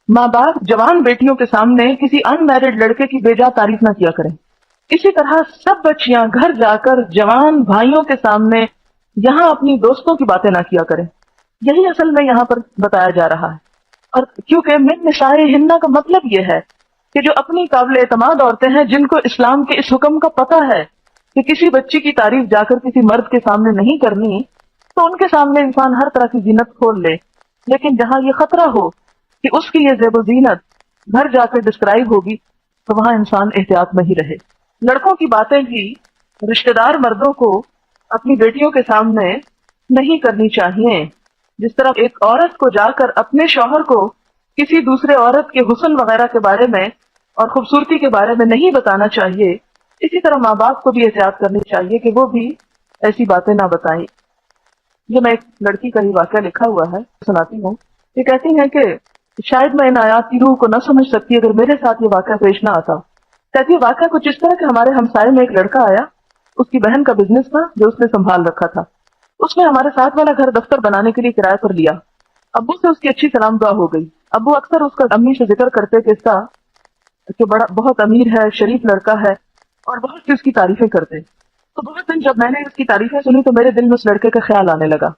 माँ बाप जवान बेटियों के सामने किसी अनमैरिड लड़के की बेजा तारीफ ना किया करें। इसी तरह सब बच्चियां घर जाकर जवान भाइयों के सामने यहाँ अपनी दोस्तों की बातें ना किया करें। यही असल में यहाँ पर बताया जा रहा है। और क्योंकि मिन निसाए हिन्ना का मतलब ये है कि जो अपनी काबिल एतमाद औरतें हैं, जिनको इस्लाम के इस हुक्म का पता है कि किसी बच्ची की तारीफ जाकर किसी मर्द के सामने नहीं करनी, तो उनके सामने इंसान हर तरह की जीनत खोल ले। लेकिन जहां ये खतरा हो कि उसकी ये ज़ेबो जीनत घर जाकर डिस्क्राइब होगी, तो वहां इंसान एहतियात में ही रहे। लड़कों की बातें भी रिश्तेदार मर्दों को अपनी बेटियों के सामने नहीं करनी चाहिए। जिस तरह एक औरत को जाकर अपने शौहर को किसी दूसरे औरत के हुस्न वगैरह के बारे में और खूबसूरती के बारे में नहीं बताना चाहिए, इसी तरह माँ बाप को भी एहतियात करनी चाहिए कि वो भी ऐसी बातें ना बताएं। ये मैं एक लड़की का ही वाक़या लिखा हुआ है, सुनाती हूँ। ये कहती है कि शायद मैं इन आयात की रूह को न समझ सकती अगर मेरे साथ ये वाक़या पेश ना आता। कहती है वाक़या कुछ इस तरह कि हमारे हमसाये में एक लड़का आया, उसकी बहन का बिजनेस था जो उसने संभाल रखा था। उसने हमारे साथ वाला घर दफ्तर बनाने के लिए किराए पर लिया। अब्बू से उसकी अच्छी सलाम दुआ हो गई। अब्बू अक्सर उसका अम्मी से जिक्र करते कि इसका कि बड़ा बहुत अमीर है, शरीफ लड़का है, और बहुत सी उसकी तारीफें करते। तो बहुत दिन जब मैंने उसकी तारीफें सुनी तो मेरे दिल में उस लड़के का ख्याल आने लगा।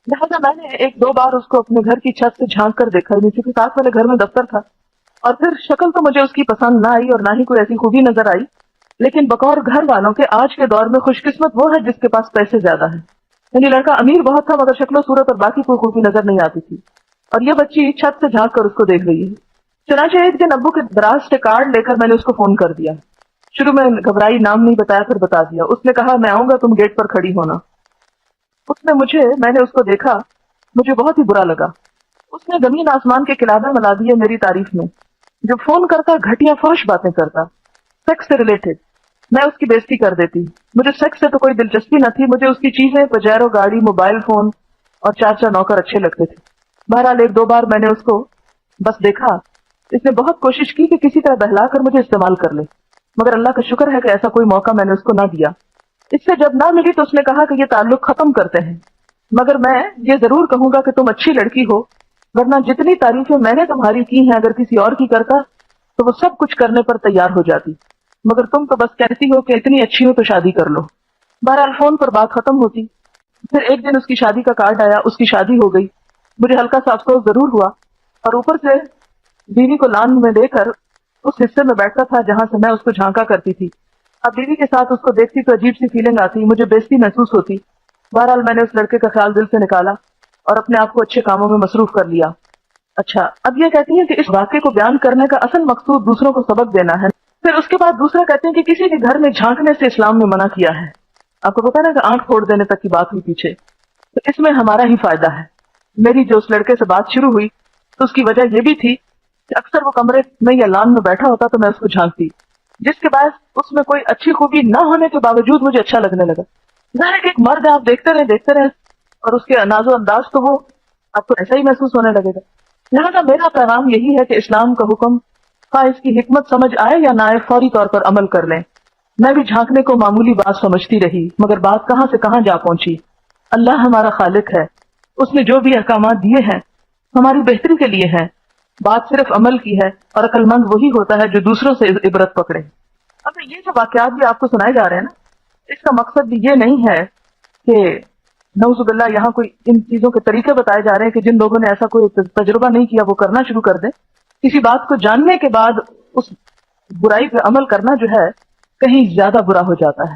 लिहाजा मैंने एक दो बार उसको अपने घर की छत से झांक कर देखा, क्योंकि साथ वाले घर में दफ्तर था। और फिर शक्ल तो मुझे उसकी पसंद ना आई और ना ही कोई ऐसी खूबी नजर आई, लेकिन बकौर घर वालों के आज के दौर में खुशकिस्मत वो है जिसके पास पैसे ज्यादा है। यानी लड़का अमीर बहुत था मगर शक्लो सूरत और बाकी कोई खूबी नजर नहीं आती थी। और ये बच्ची छत से झांक कर उसको देख रही है। चुनाचे एक दिन अब्बू के दराज से कार्ड लेकर मैंने उसको फोन कर दिया। शुरू में घबराई, नाम नहीं बताया, फिर बता दिया। उसने कहा मैं आऊंगा, तुम गेट पर खड़ी होना। मैंने उसको देखा, मुझे बहुत ही बुरा लगा। उसने जमीन आसमान के खिलाफे मिला दिए मेरी तारीफ में। जब फोन करता घटिया फहश बातें करता, सेक्स से रिलेटेड। मैं उसकी बेइज्जती कर देती। मुझे सेक्स से तो कोई दिलचस्पी न थी, मुझे उसकी चीजें, पजेरो गाड़ी, मोबाइल फोन और चार चार नौकर अच्छे लगते थे। बहरहाल एक दो बार मैंने उसको बस देखा। इसने बहुत कोशिश की कि किसी तरह बहला कर मुझे इस्तेमाल कर ले, मगर अल्लाह का शुक्र है कि ऐसा कोई मौका मैंने उसको ना दिया। इससे जब ना मिली तो उसने कहा कि ये ताल्लुक खत्म करते हैं, मगर मैं ये जरूर कहूंगा कि तुम अच्छी लड़की हो, वरना जितनी तारीफें मैंने तुम्हारी की हैं अगर किसी और की करता तो वो सब कुछ करने पर तैयार हो जाती, मगर तुम तो बस कहती हो कि इतनी अच्छी हो तो शादी कर लो। बहरहाल फोन पर बात खत्म होती। फिर एक दिन उसकी शादी का कार्ड आया, उसकी शादी हो गई। मुझे हल्का सा अफसोस जरूर हुआ, और ऊपर से बीवी को लान में लेकर उस हिस्से में बैठता था जहां से मैं उसको झांका करती थी। अब बीवी के साथ उसको देखती तो अजीब सी फीलिंग आती, मुझे बेइज्जती महसूस होती। बहरहाल मैंने उस लड़के का ख्याल दिल से निकाला और अपने आप को अच्छे कामों में मसरूफ कर लिया। अच्छा, अब ये कहती है कि इस वाक्य को बयान करने का असल मकसूद दूसरों को सबक देना है। फिर उसके बाद दूसरा कहते हैं कि किसी के घर में झांकने से इस्लाम ने मना किया है। आपको पता है ना कि आंख फोड़ देने तक की बात हुई पीछे, तो इसमें हमारा ही फायदा है। मेरी जो उस लड़के से बात शुरू हुई तो उसकी वजह यह भी थी कि अक्सर वो कमरे में या लान में बैठा होता तो मैं उसको झांकती, जिसके बाद उसमें कोई अच्छी खूबी न होने के बावजूद मुझे अच्छा लगने लगा। जाहिर एक मर्द है, आप देखते रहे और उसके नाजो अंदाज, तो वो आपको ऐसा ही महसूस होने लगेगा। लिहाजा मेरा पैगाम यही है कि इस्लाम का हुक्म, हाँ इसकी हिकमत समझ आए या ना आए, फौरी तौर पर अमल कर लें। मैं भी झांकने को मामूली बात समझती रही, मगर बात कहां से कहां जा पहुंची। अल्लाह हमारा खालिक है, उसने जो भी अहकामात दिए हैं हमारी बेहतरी के लिए हैं। बात सिर्फ अमल की है, और अक्लमंद वही होता है जो दूसरों से इबरत पकड़े। अब ये जो वाकयात भी आपको सुनाए जा रहे हैं ना, इसका मकसद भी ये नहीं है कि नऊजुबिल्लाह यहाँ कोई इन चीजों के तरीके बताए जा रहे हैं कि जिन लोगों ने ऐसा कोई तजुर्बा नहीं किया वो करना शुरू कर दें। किसी बात को जानने के बाद उस बुराई पे अमल करना जो है कहीं ज्यादा बुरा हो जाता है।